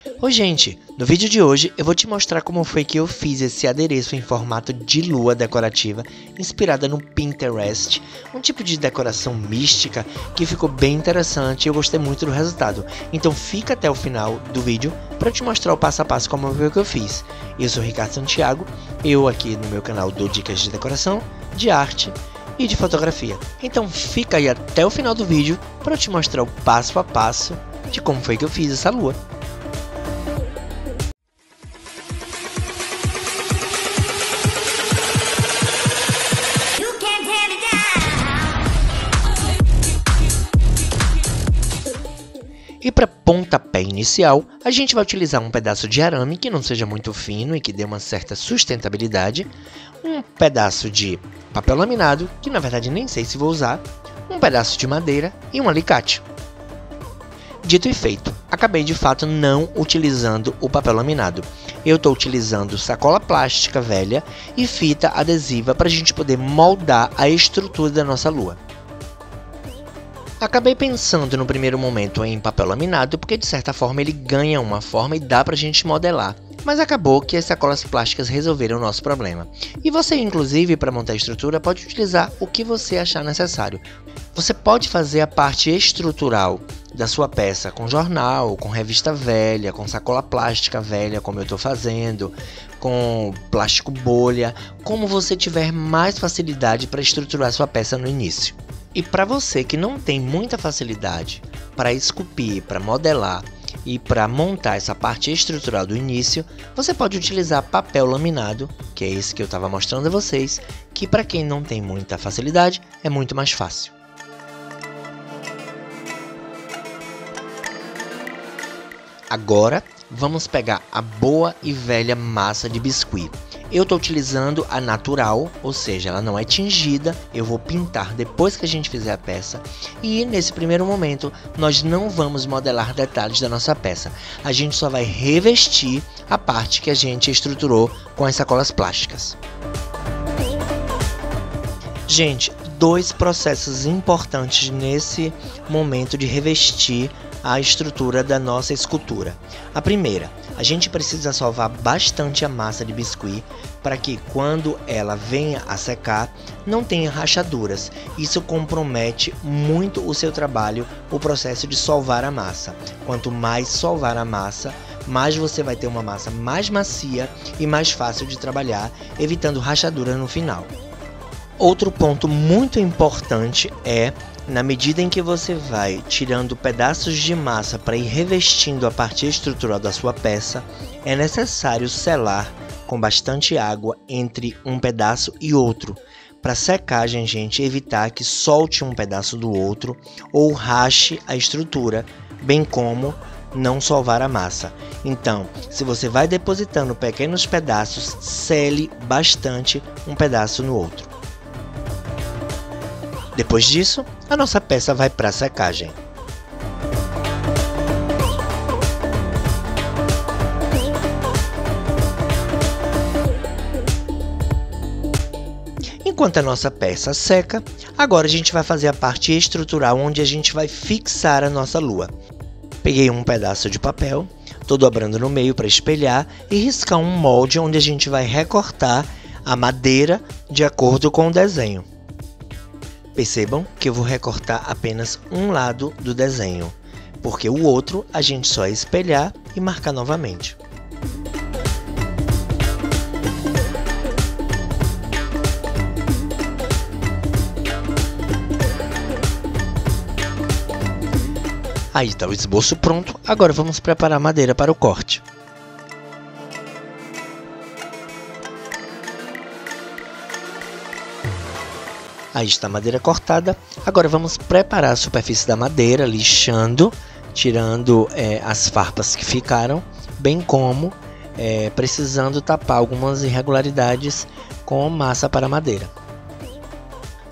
Oi gente, no vídeo de hoje eu vou te mostrar como foi que eu fiz esse adereço em formato de lua decorativa inspirada no Pinterest, um tipo de decoração mística que ficou bem interessante e eu gostei muito do resultado. Então fica até o final do vídeo para te mostrar o passo a passo como foi que eu fiz. Eu sou Ricardo Santiago, eu aqui no meu canal dou dicas de decoração, de arte e de fotografia. Então fica aí até o final do vídeo para eu te mostrar o passo a passo de como foi que eu fiz essa lua. E para pontapé inicial, a gente vai utilizar um pedaço de arame que não seja muito fino e que dê uma certa sustentabilidade, um pedaço de papel laminado, que na verdade nem sei se vou usar, um pedaço de madeira e um alicate. Dito e feito, acabei de fato não utilizando o papel laminado. Eu estou utilizando sacola plástica velha e fita adesiva para a gente poder moldar a estrutura da nossa lua. Acabei pensando no primeiro momento em papel laminado porque de certa forma ele ganha uma forma e dá pra gente modelar. Mas acabou que as sacolas plásticas resolveram o nosso problema. E você inclusive para montar a estrutura pode utilizar o que você achar necessário. Você pode fazer a parte estrutural da sua peça com jornal, com revista velha, com sacola plástica velha como eu estou fazendo, com plástico bolha, como você tiver mais facilidade para estruturar sua peça no início. E para você que não tem muita facilidade para esculpir, para modelar e para montar essa parte estrutural do início, você pode utilizar papel laminado, que é esse que eu estava mostrando a vocês, que para quem não tem muita facilidade é muito mais fácil. Agora vamos pegar a boa e velha massa de biscuit. Eu estou utilizando a natural, ou seja, ela não é tingida, eu vou pintar depois que a gente fizer a peça. E nesse primeiro momento, nós não vamos modelar detalhes da nossa peça. A gente só vai revestir a parte que a gente estruturou com as sacolas plásticas. Gente, dois processos importantes nesse momento de revestir a estrutura da nossa escultura. A primeira, a gente precisa sovar bastante a massa de biscuit para que quando ela venha a secar não tenha rachaduras. Isso compromete muito o seu trabalho, o processo de solvar a massa. Quanto mais solvar a massa, mais você vai ter uma massa mais macia e mais fácil de trabalhar, evitando rachaduras no final. Outro ponto muito importante é, na medida em que você vai tirando pedaços de massa para ir revestindo a parte estrutural da sua peça, é necessário selar com bastante água entre um pedaço e outro, para secagem, gente, evitar que solte um pedaço do outro ou rache a estrutura, bem como não solvar a massa. Então, se você vai depositando pequenos pedaços, sele bastante um pedaço no outro. Depois disso, a nossa peça vai para a secagem. Enquanto a nossa peça seca, agora a gente vai fazer a parte estrutural onde a gente vai fixar a nossa lua. Peguei um pedaço de papel, estou dobrando no meio para espelhar e riscar um molde onde a gente vai recortar a madeira de acordo com o desenho. Percebam que eu vou recortar apenas um lado do desenho, porque o outro a gente só espelhar e marcar novamente. Aí está o esboço pronto, agora vamos preparar a madeira para o corte. Aí está a madeira cortada, agora vamos preparar a superfície da madeira, lixando, tirando as farpas que ficaram, bem como precisando tapar algumas irregularidades com massa para madeira.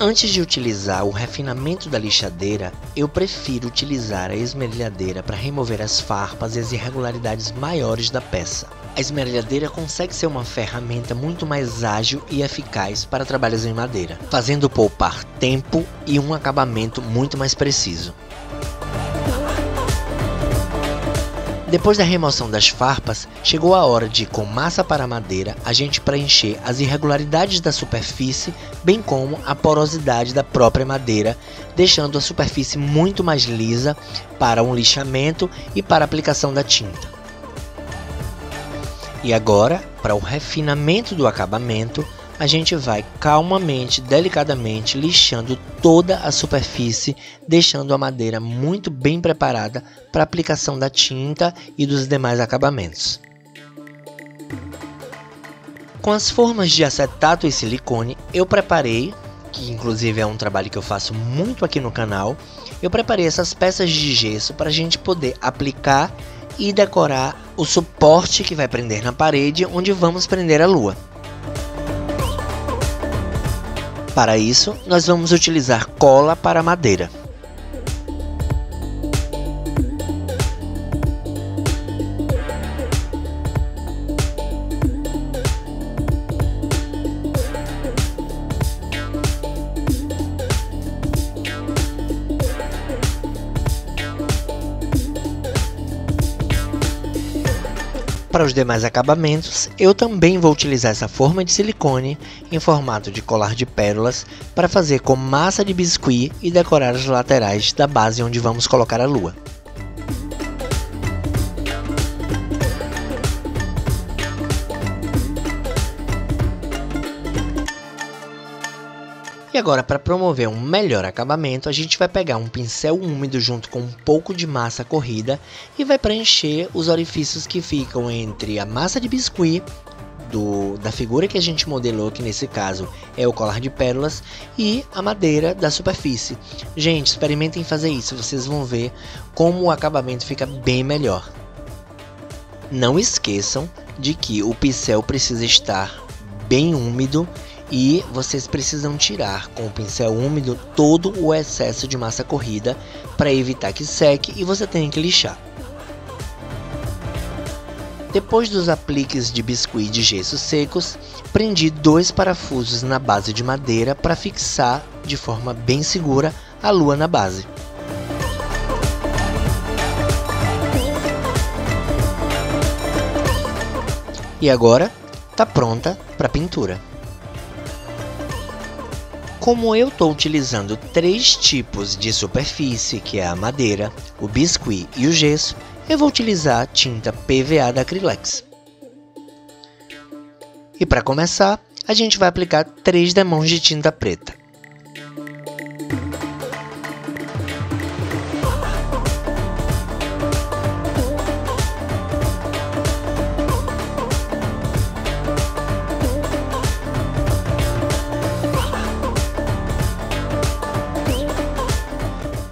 Antes de utilizar o refinamento da lixadeira, eu prefiro utilizar a esmerilhadeira para remover as farpas e as irregularidades maiores da peça. A esmerilhadeira consegue ser uma ferramenta muito mais ágil e eficaz para trabalhos em madeira, fazendo poupar tempo e um acabamento muito mais preciso. Depois da remoção das farpas, chegou a hora de, com massa para madeira, a gente preencher as irregularidades da superfície, bem como a porosidade da própria madeira, deixando a superfície muito mais lisa para um lixamento e para a aplicação da tinta. E agora, para o refinamento do acabamento, a gente vai calmamente, delicadamente lixando toda a superfície, deixando a madeira muito bem preparada para a aplicação da tinta e dos demais acabamentos. Com as formas de acetato e silicone, eu preparei, que inclusive é um trabalho que eu faço muito aqui no canal, eu preparei essas peças de gesso para a gente poder aplicar e decorar o suporte que vai prender na parede onde vamos prender a lua. Para isso, nós vamos utilizar cola para madeira. Para os demais acabamentos, eu também vou utilizar essa forma de silicone em formato de colar de pérolas para fazer com massa de biscuit e decorar as laterais da base onde vamos colocar a lua. E agora, para promover um melhor acabamento, a gente vai pegar um pincel úmido junto com um pouco de massa corrida e vai preencher os orifícios que ficam entre a massa de biscuit da figura que a gente modelou, que nesse caso é o colar de pérolas, e a madeira da superfície. Gente, experimentem fazer isso, vocês vão ver como o acabamento fica bem melhor. Não esqueçam de que o pincel precisa estar bem úmido e vocês precisam tirar com o pincel úmido todo o excesso de massa corrida para evitar que seque e você tenha que lixar. Depois dos apliques de biscuit de gesso secos, prendi 2 parafusos na base de madeira para fixar de forma bem segura a lua na base. E agora está pronta para pintura. Como eu estou utilizando 3 tipos de superfície, que é a madeira, o biscuit e o gesso, eu vou utilizar a tinta PVA da Acrylex. E para começar, a gente vai aplicar 3 demãos de tinta preta.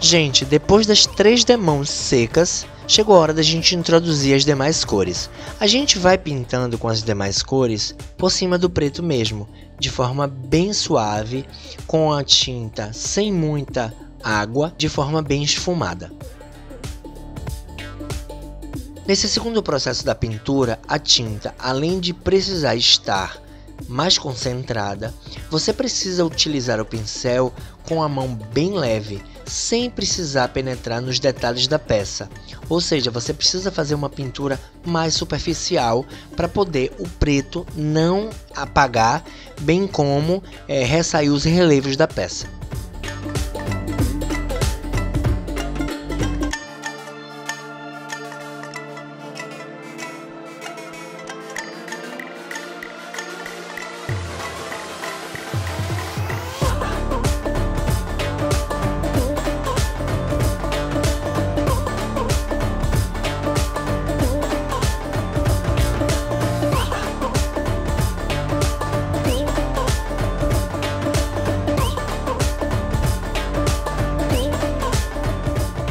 Gente, depois das 3 demãos secas, chegou a hora da gente introduzir as demais cores. A gente vai pintando com as demais cores por cima do preto mesmo, de forma bem suave, com a tinta sem muita água, de forma bem esfumada. Nesse segundo processo da pintura, a tinta, além de precisar estar mais concentrada, você precisa utilizar o pincel com a mão bem leve, sem precisar penetrar nos detalhes da peça. Ou seja, você precisa fazer uma pintura mais superficial para poder o preto não apagar, bem como ressair os relevos da peça.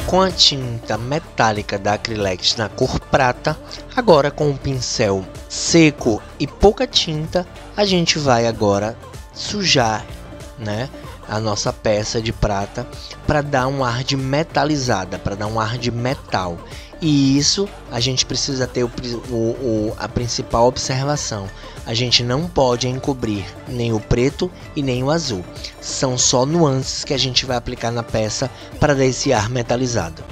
Com a tinta metálica da Acrylex na cor prata, agora com um pincel seco e pouca tinta, a gente vai agora sujar, a nossa peça de prata para dar um ar de metalizada, para dar um ar de metal. E isso a gente precisa ter a principal observação. A gente não pode encobrir nem o preto e nem o azul. São só nuances que a gente vai aplicar na peça para dar esse ar metalizado.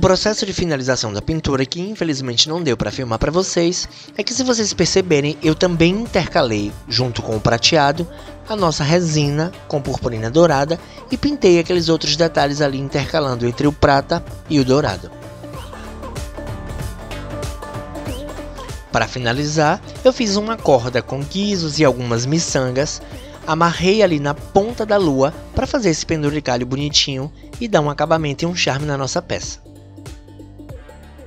processo de finalização da pintura que infelizmente não deu para filmar para vocês é que, se vocês perceberem, eu também intercalei, junto com o prateado, a nossa resina com purpurina dourada e pintei aqueles outros detalhes ali intercalando entre o prata e o dourado. Para finalizar, eu fiz uma corda com guizos e algumas miçangas, amarrei ali na ponta da lua para fazer esse penduricalho bonitinho e dar um acabamento e um charme na nossa peça.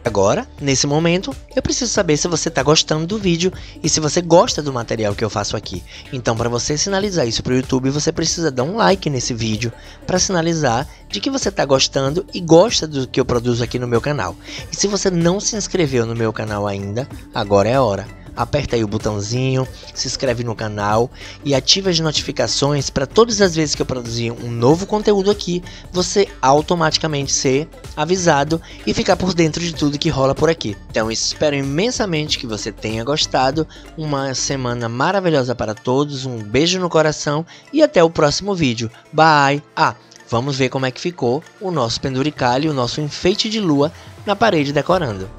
Agora, nesse momento, eu preciso saber se você está gostando do vídeo e se você gosta do material que eu faço aqui. Então, para você sinalizar isso para o YouTube, você precisa dar um like nesse vídeo para sinalizar de que você está gostando e gosta do que eu produzo aqui no meu canal. E se você não se inscreveu no meu canal ainda, agora é a hora. Aperta aí o botãozinho, se inscreve no canal e ativa as notificações para todas as vezes que eu produzir um novo conteúdo aqui, você automaticamente ser avisado e ficar por dentro de tudo que rola por aqui. Então espero imensamente que você tenha gostado, uma semana maravilhosa para todos, um beijo no coração e até o próximo vídeo. Bye! Vamos ver como é que ficou o nosso penduricalho, o nosso enfeite de lua na parede decorando.